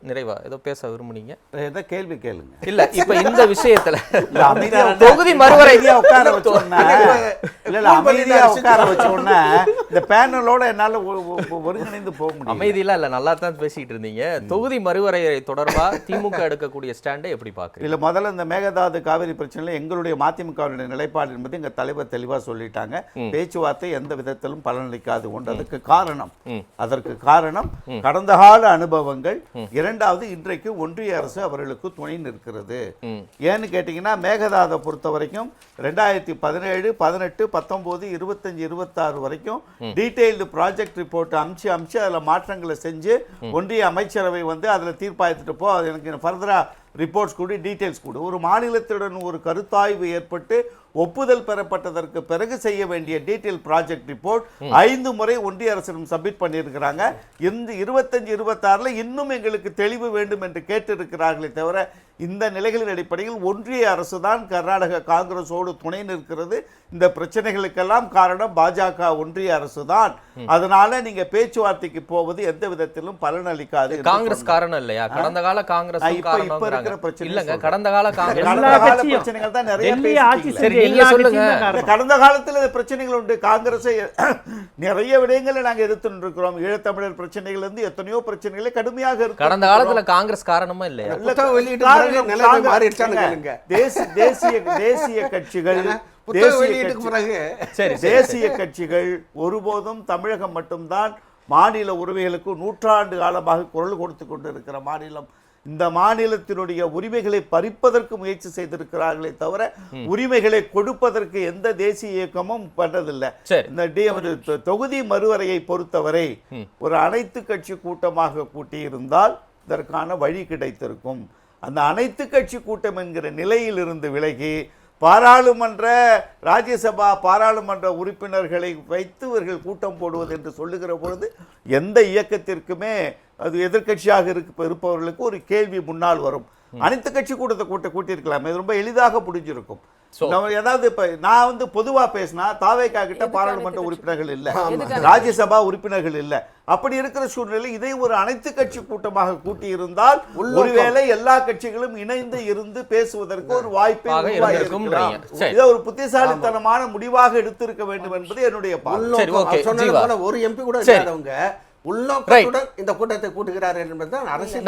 நிறைவா ஏதோ பேச விரும்புனீங்க? ஏதோ கேள்வி கேளுங்க. இல்ல இப்ப இந்த விஷயத்துல தொகுதி மறுவரை உட்கார வச்சோன்னா அமைதியா உட்கார வச்சோன்னா இந்த பேனலோட என்னால ஒருங்கிணைந்து போக முடியும். அமைதியில இல்ல, நல்லா தான் பேசிட்டு இருந்தீங்க. தொகுதி மறுவரை தொடர்பா திமுக எடுக்கக்கூடிய ஸ்டாண்டை எப்படி பாக்குறீங்க? இல்ல, முதல்ல இந்த மேகதாது காவிரி பிரச்சனையில எங்களுடைய மதிமுகவுடைய நிலைப்பாடு என்பது எங்க தலைவர் தெளிவா சொல்லிட்டாங்க. பேச்சுவார்த்தை எந்த விதத்திலும் பலனளிக்காது ஒன்று. அதற்கு காரணம் கடந்த கால அனுபவங்கள். இரண்டாவது, இன்றைக்கு ஒன்றிய அரசு அவர்களுக்கு துணை நிற்கிறது. ஏன்னு கேட்டீங்கன்னா, மேகதாதை பொறுத்த வரைக்கும் 2017, 18, 19, 25, 26 வரைக்கும் டீடைல்டு ப்ராஜெக்ட் ரிப்போர்ட் அமிச்சு அதில் மாற்றங்களை செஞ்சு ஒன்றிய அமைச்சரவை வந்து அதில் தீர்ப்பாயத்துட்டு போ, அது எனக்கு ஃபர்தரா ரிப்போர்ட்ஸ் கூட டீட்டெயில்ஸ் கூட ஒரு மாநிலத்துடன் ஒரு கருத்தாய்வு ஏற்பட்டு ஒப்புதல் பெறப்பட்டதற்கு பிறகு செய்ய வேண்டிய டீட்டெயில் ப்ராஜெக்ட் ரிப்போர்ட் 5 முறை ஒன்றிய அரசிடம் சப்மிட் பண்ணியிருக்கிறாங்க. இந்த 25, 26 இன்னும் எங்களுக்கு தெளிவு வேண்டும் என்று கேட்டிருக்கிறார்களே தவிர, இந்த நிலைகளின் அடிப்படையில் ஒன்றிய அரசு தான் கர்நாடக காங்கிரஸோடு துணை நிற்கிறது. இந்த பிரச்சனைகளுக்கெல்லாம் காரணம் பாஜக ஒன்றிய அரசு தான். அதனால நீங்க பேச்சுவார்த்தைக்கு போவது எந்த விதத்திலும் பலனளிக்காது. காங்கிரஸ் காரணம் இல்லையா? கடந்த கால காங்கிரஸ் இப்ப இருக்கிற பிரச்சனை இல்லங்க, கடந்த கால பிரச்சனைகள் தான் நிறைய. கடந்த காலத்தில் பிரச்சனைகள் உண்டு. காங்கிரஸை நிறைய விடயங்களை நாங்க எதிர்த்து இருக்கிறோம். ஈழத்தமிழர் பிரச்சனைகள் இருந்து எத்தனையோ பிரச்சனைகளை கடுமையாக இருக்கு. கடந்த காலத்துல காங்கிரஸ் காரணமா இல்லையா? தேசிய கட்சிகள் தேசிய கட்சிகள் ஒருபோதும் தமிழகம் மட்டும்தான் மாநில உரிமைகளுக்கு நூற்றாண்டு காலமாக குரல் கொடுத்து கொண்டிருக்கிற மாநிலம். இந்த மாநிலத்தினுடைய உரிமைகளை பறிப்பதற்கு முயற்சி செய்திருக்கிறார்களே தவிர உரிமைகளை கொடுப்பதற்கு எந்த தேசிய இயக்கமும் பண்றதில்லை. இந்த தொகுதி மறுவரையை பொறுத்தவரை ஒரு அனைத்து கட்சி கூட்டமாக கூட்டியிருந்தால் இதற்கான வழி கிடைத்திருக்கும். அந்த அனைத்து கட்சி கூட்டம் என்கிற நிலையிலிருந்து விலகி பாராளுமன்ற ராஜ்யசபா பாராளுமன்ற உறுப்பினர்களை வைத்து இவர்கள் கூட்டம் போடுவது என்று சொல்லுகிற பொழுது எந்த இயக்கத்திற்குமே அது எதிர்கட்சியாக இருப்பவர்களுக்கு ஒரு கேள்வி முன்னால் வரும். அனைத்து கட்சி கூட்டத்தை கூட்டியிருக்கலாம். இது ரொம்ப எளிதாக புரிஞ்சிருக்கும். ஏதாவது இப்ப நான் வந்து பொதுவா பேசினா தாவேகா கிட்ட பாராளுமன்ற உறுப்பினர்கள் இல்ல, ராஜ்யசபா உறுப்பினர்கள் இல்ல. அப்படி இருக்கிற சூழ்நிலை இதை ஒரு அனைத்து கட்சி கூட்டமாக கூட்டி இருந்தால் ஒருவேளை எல்லா கட்சிகளும் இணைந்து இருந்து பேசுவதற்கு ஒரு வாய்ப்பை இதை ஒரு புத்திசாலித்தனமான முடிவாக எடுத்திருக்க வேண்டும் என்பது என்னுடைய பார்வை. ஒரு எம்பி கூட இல்லாதவங்க உள்நோக்கத்துடன் இந்த கூட்டத்தை கூட்டுகிறார்கள் என்பதுதான் அரசியல்.